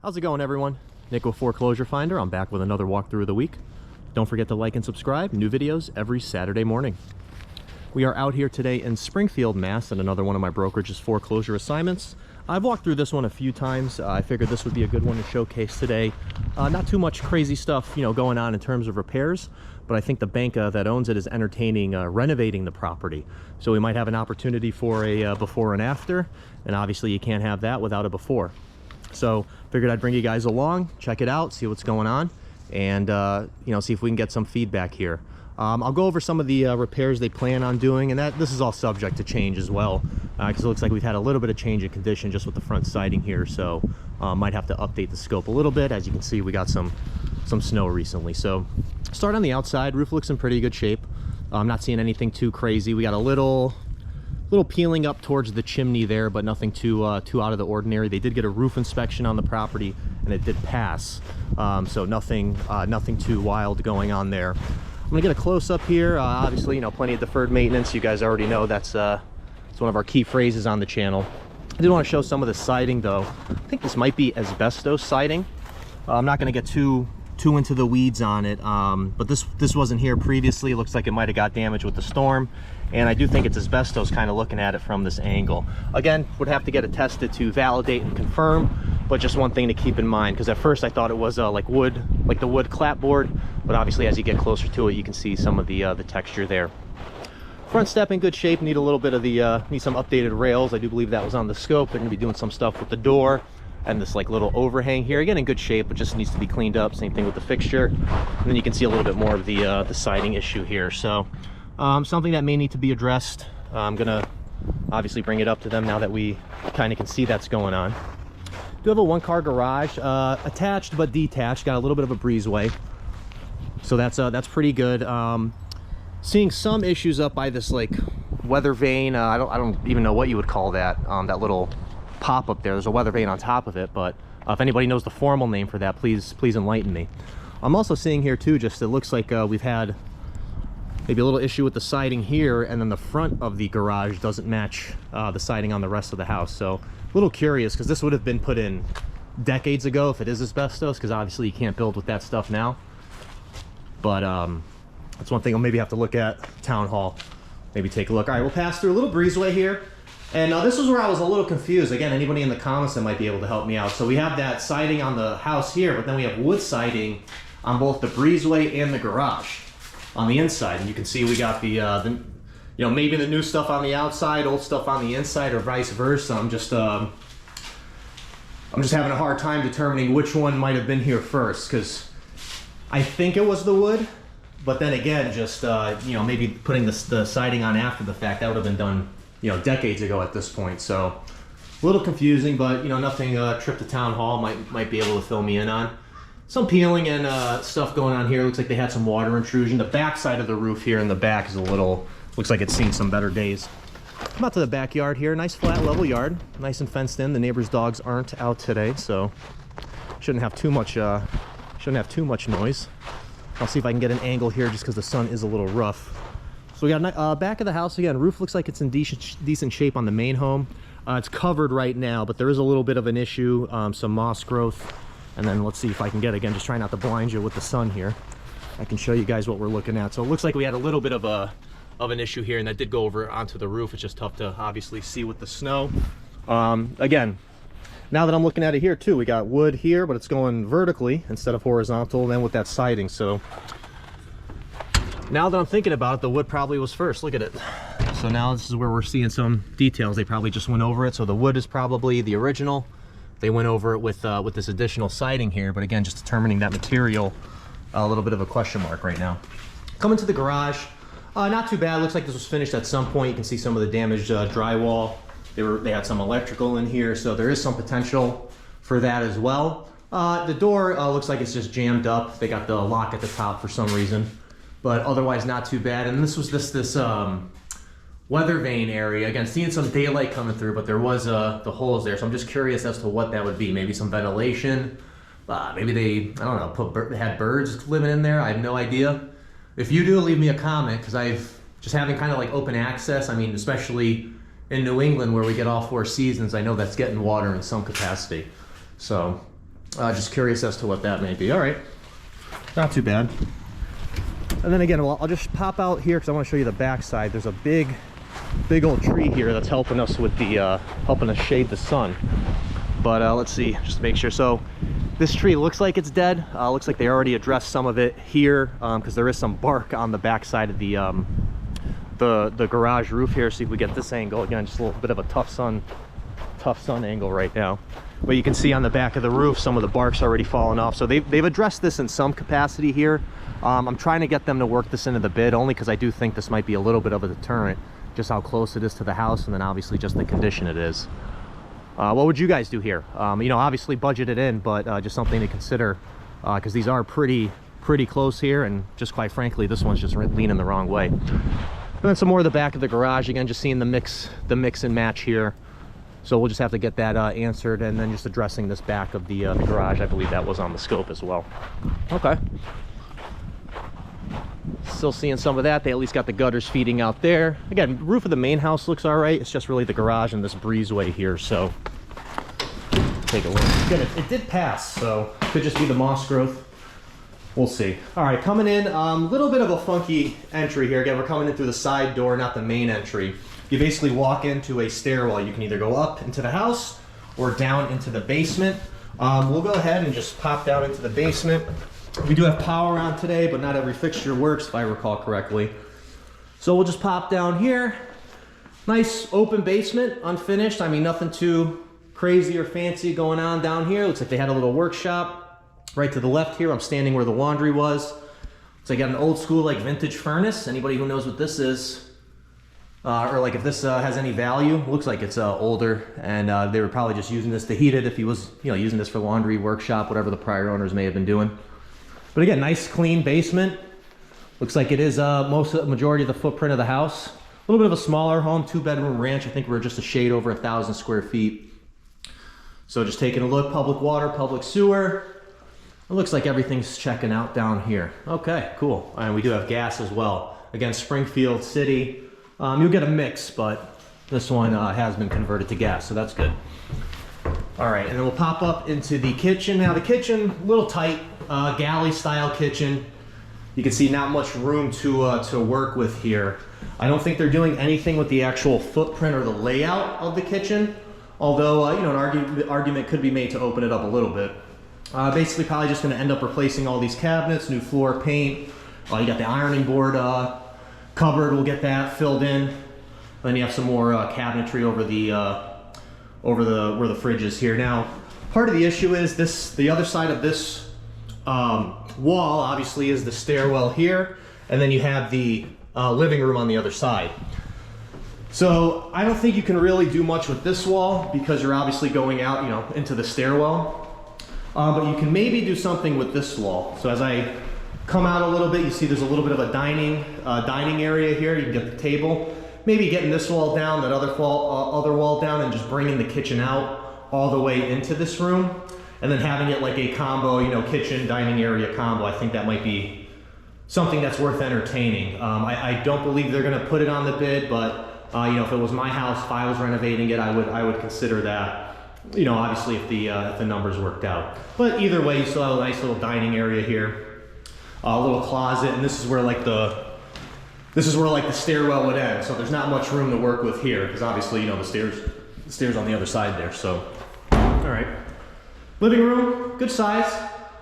How's it going, everyone? Nick with Foreclosure Finder. I'm back with another walkthrough of the week. Don't forget to like and subscribe. New videos every Saturday morning. We are out here today in Springfield, Mass, and another one of my brokerage's foreclosure assignments. I've walked through this one a few times. I figured this would be a good one to showcase today. Not too much crazy stuff, going on in terms of repairs, but I think the bank that owns it is entertaining renovating the property. So we might have an opportunity for a before and after, and obviously you can't have that without a before. So figured I'd bring you guys along, check it out, see what's going on, and see if we can get some feedback here. I'll go over some of the repairs they plan on doing, and this is all subject to change as well, because it looks like we've had a little bit of change in condition just with the front siding here, so might have to update the scope a little bit. As you can see, we got some snow recently. So start on the outside. Roof looks in pretty good shape. I'm not seeing anything too crazy. We got a little peeling up towards the chimney there, but nothing too out of the ordinary. They did get a roof inspection on the property, and it did pass. So nothing too wild going on there. I'm gonna get a close-up here. Obviously, plenty of deferred maintenance. You guys already know that's one of our key phrases on the channel. I did want to show some of the siding, though. I think this might be asbestos siding. I'm not gonna get too into the weeds on it, but this wasn't here previously. It looks like it might have got damaged with the storm, and I do think it's asbestos, kind of looking at it from this angle. Again, would have to get it tested to validate and confirm, but just one thing to keep in mind, because at first I thought it was like wood, like the wood clapboard, but obviously as you get closer to it, you can see some of the texture there. Front step in good shape. Need a little bit of need some updated rails. I do believe that was on the scope. They're gonna be doing some stuff with the door and this little overhang here. Again, in good shape, but just needs to be cleaned up. Same thing with the fixture. And then you can see a little bit more of the siding issue here. So something that may need to be addressed. I'm gonna obviously bring it up to them now that we kind of can see that's going on. Do have a one-car garage, attached but detached. Got a little bit of a breezeway, so that's pretty good. Seeing some issues up by this weather vane. I don't even know what you would call that. That little pop up there. There's a weather vane on top of it, but if anybody knows the formal name for that, please enlighten me. I'm also seeing here too, just it looks like we've had maybe a little issue with the siding here, and then the front of the garage doesn't match the siding on the rest of the house. So a little curious, because this would have been put in decades ago if it is asbestos, because obviously you can't build with that stuff now. But that's one thing I'll maybe have to look at town hall, maybe take a look. All right, we'll pass through a little breezeway here. And this is where I was a little confused. Again, anybody in the comments that might be able to help me out. So we have that siding on the house here, but then we have wood siding on both the breezeway and the garage on the inside. And you can see we got the maybe the new stuff on the outside, old stuff on the inside, or vice versa. I'm just having a hard time determining which one might have been here first, because I think it was the wood, but then again, just maybe putting the siding on after the fact, that would have been done decades ago at this point. So a little confusing, but nothing trip to town hall might be able to fill me in on. Some peeling and stuff going on here. Looks like they had some water intrusion. The back side of the roof here in the back is looks like it's seen some better days. Come out to the backyard here. Nice flat level yard, nice and fenced in. The neighbors' dogs aren't out today, so shouldn't have too much noise. I'll see if I can get an angle here, just because the sun is a little rough. So we got back of the house again. Roof looks like it's in decent shape on the main home. It's covered right now, but there is a little bit of an issue, some moss growth. And then let's see if I can again, just try not to blind you with the sun here. I can show you guys what we're looking at. So it looks like we had a little bit of an issue here, and that did go over onto the roof. It's just tough to obviously see with the snow. Again, now that I'm looking at it here too, we got wood here, but it's going vertically instead of horizontal, and then with that siding. So now that I'm thinking about it, the wood probably was first. Look at it. So now this is where we're seeing some details. They probably just went over it. So the wood is probably the original. They went over it with this additional siding here, but again, just determining that material, a little bit of a question mark right now. Coming to the garage, not too bad. Looks like this was finished at some point. You can see some of the damaged drywall. They had some electrical in here, so there is some potential for that as well. The door looks like it's just jammed up. They got the lock at the top for some reason, but otherwise not too bad. And this was this weather vane area. Again, seeing some daylight coming through, but there was the holes there. So I'm just curious as to what that would be. Maybe some ventilation. Maybe they, I don't know, had birds living in there. I have no idea. If you do, leave me a comment, because I've just having kind of open access. I mean, especially in New England where we get all 4 seasons, I know that's getting water in some capacity. So Just curious as to what that may be. All right, not too bad. And then again, I'll just pop out here because I want to show you the back side. There's a big old tree here that's helping us with the helping us shade the sun. But let's see, just to make sure. So this tree looks like it's dead. Looks like they already addressed some of it here because there is some bark on the back side of the garage roof here. See if we get this angle again. Just a little bit of a tough sun angle right now. But you can see on the back of the roof some of the bark's already fallen off. So they've addressed this in some capacity here. I'm trying to get them to work this into the bid only because I do think this might be a little bit of a deterrent, just how close it is to the house, and then obviously just the condition it is. What would you guys do here? You know, obviously budget it in, but just something to consider because these are pretty close here, and just quite frankly, this one's just leaning the wrong way. And then some more of the back of the garage, again, just seeing the mix and match here. So we'll just have to get that answered, and then just addressing this back of the garage. I believe that was on the scope as well. Okay. Still seeing some of that. They at least got the gutters feeding out there. Again, roof of the main house looks all right. It's just really the garage and this breezeway here. So take a look. Again, it did pass, so could just be the moss growth. We'll see. All right, coming in, little bit of a funky entry here. Again, we're coming in through the side door, not the main entry. You basically walk into a stairwell. You can either go up into the house or down into the basement. We'll go ahead and just pop down into the basement. We do have power on today, but not every fixture works, if I recall correctly. So we'll just pop down here. Nice open basement, unfinished. I mean, nothing too crazy or fancy going on down here. Looks like they had a little workshop. Right to the left here, I'm standing where the laundry was. So I got an old school, like vintage furnace. Anybody who knows what this is, or like if this has any value, looks like it's older, and they were probably just using this to heat it if he was, you know, using this for laundry, workshop, whatever the prior owners may have been doing. But again, nice clean basement. Looks like it is majority of the footprint of the house. A little bit of a smaller home, 2-bedroom ranch. I think we're just a shade over 1,000 square feet. So just taking a look, public water, public sewer. It looks like everything's checking out down here. Okay, cool. And we do have gas as well. Again, Springfield City. You'll get a mix, but this one has been converted to gas, so that's good. All right, and then we'll pop up into the kitchen. Now the kitchen, a little tight, galley style kitchen. You can see not much room to work with here. I don't think they're doing anything with the actual footprint or the layout of the kitchen, although you know, an argument could be made to open it up a little bit. Basically, probably just gonna end up replacing all these cabinets, new floor, paint. You got the ironing board cupboard, we'll get that filled in. Then you have some more cabinetry over where the fridge is here. Now, part of the issue is the other side of this wall obviously is the stairwell here, and then you have the living room on the other side. So I don't think you can really do much with this wall because you're obviously going out, you know, into the stairwell. But you can maybe do something with this wall. So as I come out a little bit, you see there's a little bit of a dining area here. You can get the table. Maybe getting this wall down, that other wall down, and just bringing the kitchen out all the way into this room, and then having it like a combo, you know, kitchen dining area combo. I think that might be something that's worth entertaining. I don't believe they're going to put it on the bid, but you know, if it was my house, if I was renovating it, I would consider that. You know, obviously if the numbers worked out. But either way, you still have a nice little dining area here, a little closet, and this is where like the stairwell would end. So there's not much room to work with here because obviously, you know, the stairs on the other side there. So, all right, living room, good size.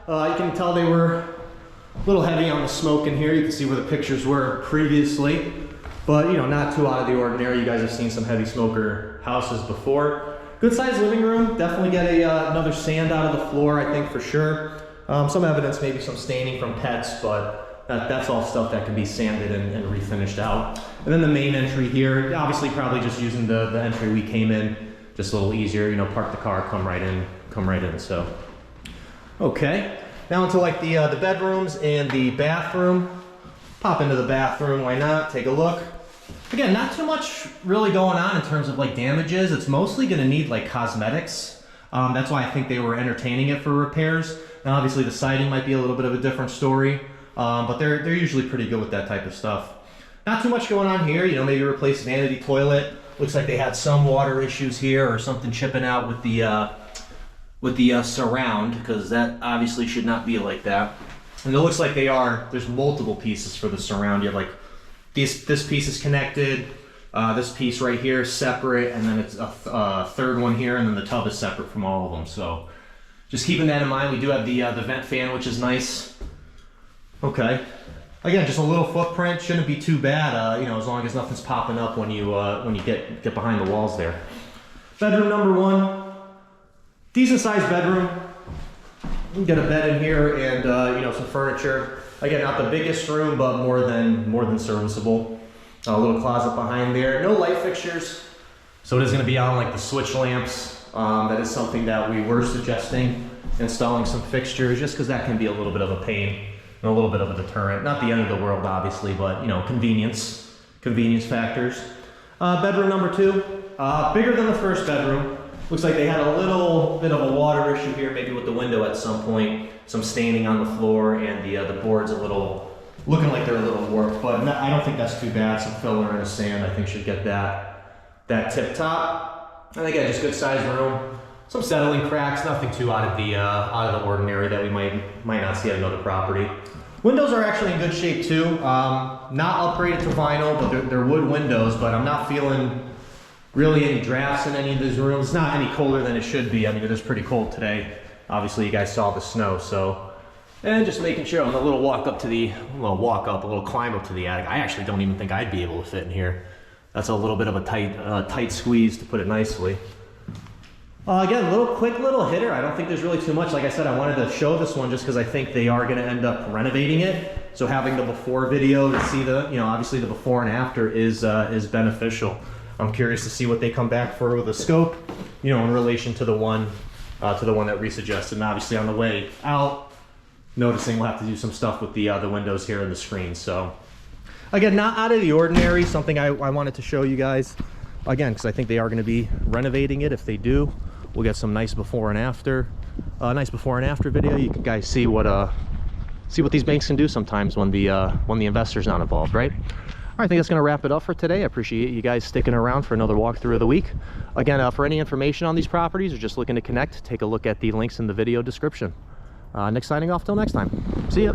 You can tell they were a little heavy on the smoke in here. You can see where the pictures were previously, but you know, not too out of the ordinary. You guys have seen some heavy smoker houses before. Good sized living room. Definitely get another sand out of the floor, I think, for sure. Some evidence, maybe some staining from pets, but that's all stuff that can be sanded and refinished out. And then the main entry here, obviously probably just using the entry we came in, just a little easier, you know, park the car, come right in, so. Okay, now into like the bedrooms and the bathroom. Pop into the bathroom, why not? Take a look. Again, not too much really going on in terms of like damages. It's mostly gonna need like cosmetics. That's why I think they were entertaining it for repairs. Now obviously the siding might be a little bit of a different story, but they're usually pretty good with that type of stuff. Not too much going on here, you know, maybe replace vanity toilet. Looks like they had some water issues here or something chipping out with the with the surround, because that obviously should not be like that. And it looks like there's multiple pieces for the surround. You have like this piece is connected, this piece right here is separate, and then it's a third one here, and then the tub is separate from all of them. So just keeping that in mind. We do have the vent fan, which is nice. Okay. Again, just a little footprint, shouldn't be too bad, you know, as long as nothing's popping up when you get behind the walls there. Bedroom number 1, decent sized bedroom. You can get a bed in here and you know, some furniture. Again, not the biggest room, but more than serviceable. A little closet behind there. No light fixtures, so it is going to be on like the switch lamps. That is something that we were suggesting, installing some fixtures, just because that can be a little bit of a pain. And a little bit of a deterrent. Not the end of the world, obviously, but you know, convenience factors. Bedroom number 2, bigger than the first bedroom. Looks like they had a little bit of a water issue here, maybe with the window at some point. Some staining on the floor, and the board's looking like they're a little warped, but I don't think that's too bad. Some filler and a sand, I think, should get that tip top. And again, just good sized room. Some settling cracks, nothing too out of the ordinary that we might not see at another property. Windows are actually in good shape too. Not upgraded to vinyl, but they're wood windows, but I'm not feeling really any drafts in any of these rooms. It's not any colder than it should be. I mean, it is pretty cold today. Obviously, you guys saw the snow, so. And just making sure on a little a little climb up to the attic. I actually don't even think I'd be able to fit in here. That's a little bit of a tight squeeze, to put it nicely. Again, quick little hitter. I don't think there's really too much. Like I said, I wanted to show this one just because I think they are going to end up renovating it. So having the before video to see obviously the before and after is beneficial. I'm curious to see what they come back for with a scope, in relation to the one that we suggested. And obviously on the way out, noticing we'll have to do some stuff with the windows here and the screen. So again, not out of the ordinary. Something I wanted to show you guys. Again, because I think they are going to be renovating it. If they do, we'll get some nice before and after video. You can guys see what these banks can do sometimes when the investor's not involved, right? All right, I think that's going to wrap it up for today. I appreciate you guys sticking around for another walkthrough of the week. Again, for any information on these properties or just looking to connect, take a look at the links in the video description. Nick signing off till next time. See ya.